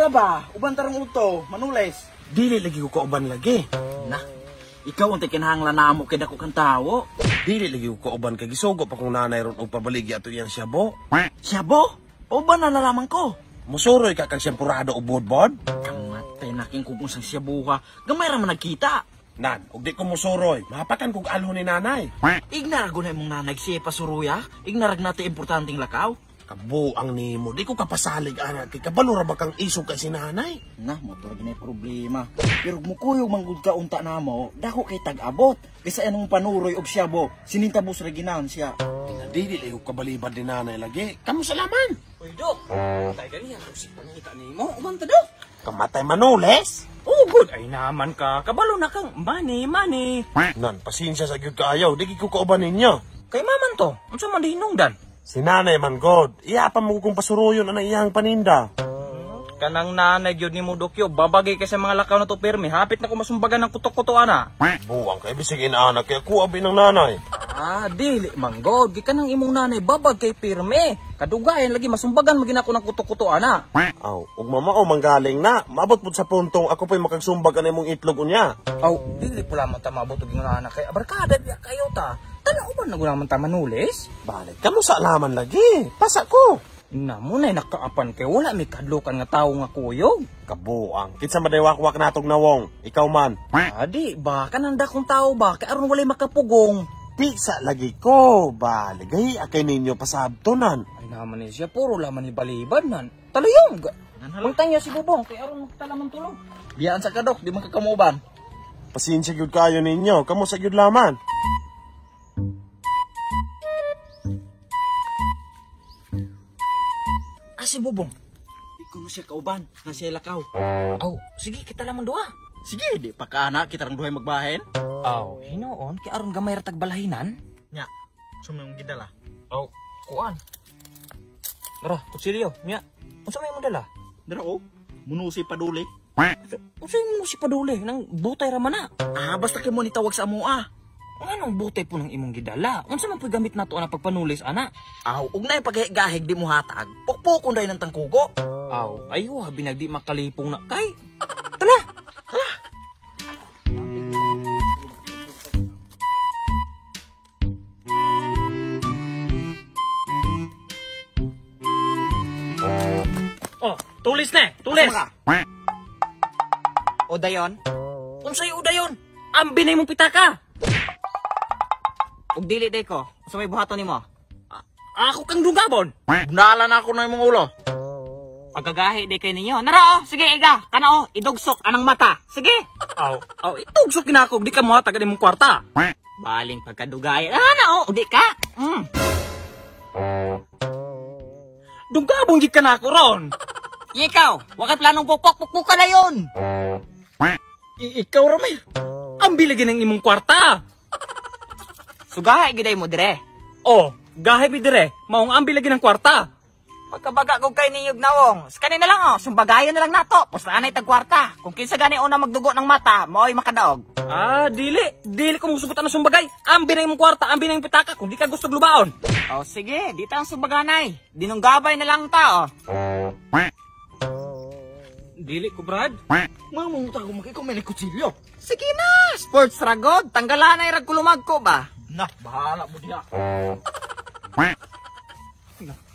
ka ba? Uban tarong uto, manules. Dili lagi ko kauban lagi. Nah, ikaw ang kinahanglan namo kay dako kang tawo. Dili lagi ko kauban kay gisugo pa kung nanay ron og pabaligi ato iyang syabo. Syabo? Uban na nalaman ko. Musuroy ka kag siyempurado og bodbod. Kamatay naking kung sang syabuha. Gamay ra man nagkita. Nan, ug di ko musuroy, mahapakan kog alho ni nanay. Ignarag na mong nanay siya pasuruya. Ignarag natin importanteng lakaw. Kabuang nimo, di ko kapasalig anak kay kabalo ra ba kang isog kay si nanay. Nah, motor ginay problema. Pero mukuyog manggod ka unta namo, dako kay tag-abot. Kaysa anong panuroy og syabo, sinintabos ra ginaon siya. Dili lagi ko kabalibad ni nanay lagi. Kamu salaman. Uy, Dok. Tay ganiya, si pangita nimo. Umanta, Dok. Kamatay manules. Oh, good. Ay naman ka. Kabalo na kang money. Nan, pasensya sa gyud kaayaw, di ko kauban ninyo. Kay maman to. Unsa man dihinungdan? Si nanay man god, iya pa mo kung pasuruyon ang iyang paninda. Kanang nanay gyud nimo Dokyo, babagay kay sa mga lakaw na to permi. Hapit na ko masumbagan ng kutok-kuto ana. Buwang kay bisig inanak kay ako abi ng nanay. Ah, dili manggod. Gikan ng imong nanay babag kay pirme. Kadugayan lagi masumbagan magina ko ng kutok-kuto ana. Aw, ug mamao manggaling na. Maabot pud sa puntong ako pa'y makagsumbag ka na imong itlog unya. Aw, dili pula man ta mabot og imong anak kay abarkada biya kayo ta. Tanaw ba nagunaman ta manulis? Balik kamo sa alaman lagi. Pasa ko. Namo na nakaapan kay wala may kadlukan nga tawo nga kuyog. Kabuang. Kinsa madaywak-wak natog nawong. Ikaw man. Adi, baka nanda kong tao ba? Kaya aron walay makapugong. Di sa lagi ko. Baligay akay ninyo pasabtonan. Ay naman siya, puro laman ni balibad man. Talayong! Magtanya si Bubong, kaya aron magtalaman tulog. Biyaan sa kadok, di man kakamuban. Pasensya gyud kayo ninyo. Kamo sa gyud laman. Si Bubong. Ikaw na siya kauban, na siya lakaw. Aw, sige, kita lamang dua. Sige, di pa ka anak, kita rang duhay magbahen. Aw, hinoon, kaya aron gamay ratag balahinan. Nya, sumang gidala. Aw, kuan. Dara, kutsilyo, nya. Unsa may mo dala? Dara o, munusi paduli. Unsa mo si paduli nang butay ra man na? Ah, basta kay mo ni tawag sa amo ah. Anong butay po ng imong gidala? Unsa man po'y gamit nato ana pagpanulis ana? Aw, ug nay paghigahig di mo hatag. Pukpukon day ng tangkugo. Aw, ayo ha binagdi makalipong na kay. Tala. Oh, tulis na, tulis. O dayon? Unsay udayon? Ambi na imong pitaka. Ug dili day ko. Sa may buhaton nimo. Ako kang dugabon. Nala na ako na imong ulo. Pagagahi day kay ninyo. Nara oh, sige iga. Kana oh, idugsok anang mata. Sige. Aw, itugsok kinako di ka mo tagad imong kwarta. Baling pagkadugay. Ana oh, di ka. Dugabon gid kanako ron. Ikaw, wakay planong pukpuk ka na yun. Ikaw ramay. Ambi lagi ng imong kwarta. Sugahay giday mo dire. Oh, gahay mi dire. Maong ambi lagi ng kwarta. Pagkabaga ko kay niyog nawong. Sa kanina lang oh, sumbagayan na lang nato. Basta anay tagkwarta. Kung kinsa gani una magdugo ng mata, mo'y makadaog. Ah, dili ko musubutan na sumbagay. Ambi na imong kwarta, ambi na imong pitaka kung di ka gusto lubaon. Oh, sige, di tang sumbaganay. Dinunggabay na lang ta oh. Dili ko, Brad. Mamong tago makiko may kutsilyo. Sige na, sports ragod. Tanggalan ay ragkulumag ko ba? Nah, bahala mo diha.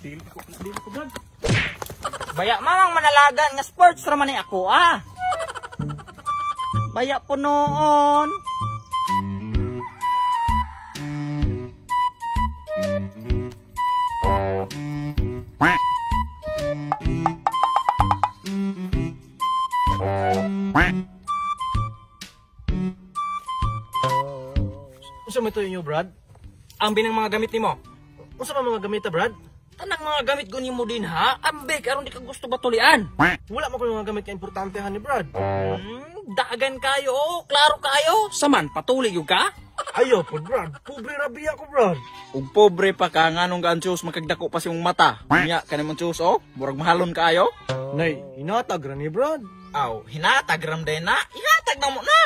Dili ko, Brad. Baya mamang manalagan nga sports raman ni ako ah. Baya po noon. Unsa may tuyo nyo, Brad? Ambi ng mga gamit nimo. Unsa man mga gamit ta, Brad? Tanang mga gamit ko nimo din ha. Ambi karon di ka gusto batulian. Wala mo ko mga gamit ka importante ha ni Brad. Dagan kayo, klaro kayo. Saman patuli yung ka? Ayaw po, Brad. Pobre rabi ako, Brad. Ug pobre pa ka nganong ganchos magkagdako pa siyong mata. Nya kanimong chus oh, murag mahalon kaayo. Nay, hinatag ra ni Brad. Aw, hinatag ram day na. Hinatag na mo na.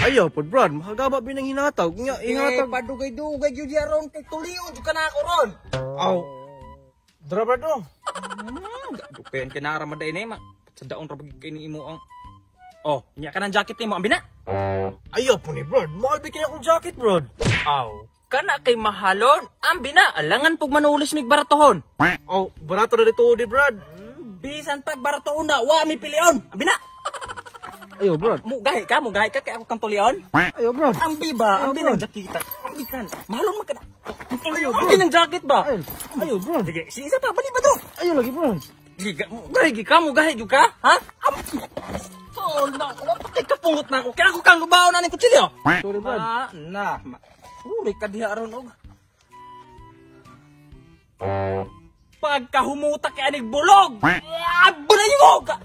Ayaw po, Brad. Mahagaba binang hinatag. Nga, hinatag. Padugay-dugay gyud ya ron kay tulion jud ka na ako ron. Aw. Dra, Brad, oh. Dupen ka na ramaday na ma. Sa daon ra kay ni imo ang Oh, nya ka ng jacket nimo, ambi na. Ayaw po ni Brad. Mahal ba kaya akong jacket, Brad? Aw, kana kay mahalon, ambi na, alangan pug manulis mig baratohon. Oh, barato na dito ni Brad. Bisan pag baratohon na, wa mi pilion. Ambi na. Ayaw, Brad. Mo gahi ka kay ako kang tulion. Ayaw, Brad. Ambi ba? Ambi ng jacket. Ambi kan. Mahalon man ka na. Ambi ng jacket ba? Ayaw, Brad. Sige, sisa pa bali ba to? Ayaw lagi, Brad. Gahi ka mo gahi jud ka? Ha? Oh, na, patay ka pungot na ako. Kaya ako kang gubaw na ng kutsilyo. Sorry, Brad. Uri ka diha aron og. Pagkahumutak kay anig bulog. Abulay mo ka.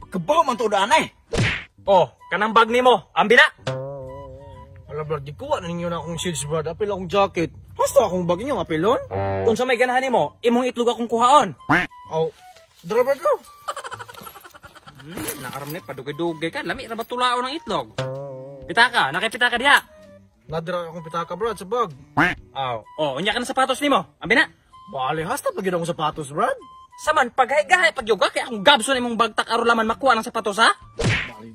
Kabaw man to daan eh. Oh, kanang bag nimo. Ambi na. Wala, Brad. Di kuha na ninyo na akong shades, Brad. Apil akong jacket. Basta akong bag ninyo, apilon. Unsa may ganahan nimo? Imong itlog akong kuhaon. Oh, dara, Brad, ko. Naaram ni padugay-dugay ka. Lami ra ba tulaon ng itlog? Pitaka, nakipita ka diha. Nadira akong pitaka, Brad, sa bag. Aw. Oh, unya ka ng sapatos nimo. Ambi na. Bali, hasta pag akong sapatos, Brad. Saman paghay-gahay pag yoga kay akong gabson imong bagtak aron laman makuha ng sapatos ha? Bali.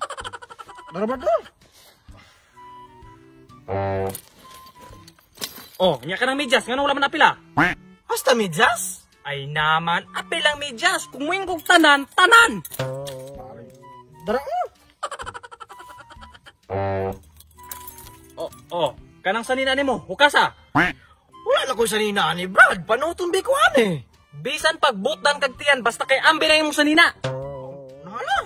Dara, Brad, ko. Oh, nya ka ng medyas ngano wala man apila? Hasta medyas? Ay naman, apilang medyas kung muing kog tanan, tanan. Dara, Oh, kanang sanina nimo, hukasa. wala na ko sa nina ni Brad. Panuton ba ko eh. Bisan pagbutdan kag tiyan basta kay ambi na imong sanina. Nala.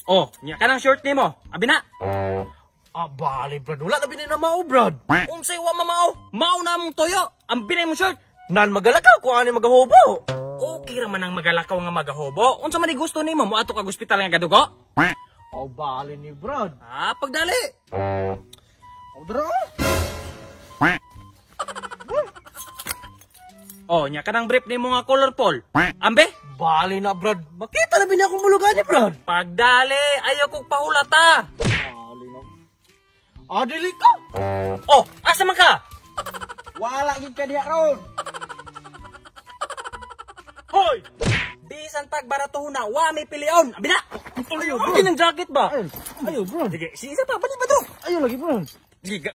Oh, nya kanang short nimo. Abi na. Bali, Brad. Wala na binina mao, Brad. Unsay wa mamao? Mao na mong toyo. Ambi na imong short. Nan magalakaw ko ani magahubo. Okay ra man ang magalakaw nga magahobo. Unsa man gusto nimo moadto kag ospital nga gadugo? Bali ni Brad. Pagdali. Dara. Oh, nya kanang brief nimo nga colorful. Ambe? Bali na, Brad. Makita na ba niya akong bulugan ni Brad? Pagdali, ayaw kong pahulata. Bali na. Dili ka. Oh, asa man ka? Wala gid ka diha ron. Hoy! Bisan pag baratohon na, wa may pilion. Abi na! Ayaw, Ang ng jacket ba? Ayaw, Brad. Sige, sisa pa, bali ba to? Ayaw lagi, Brad. Sige,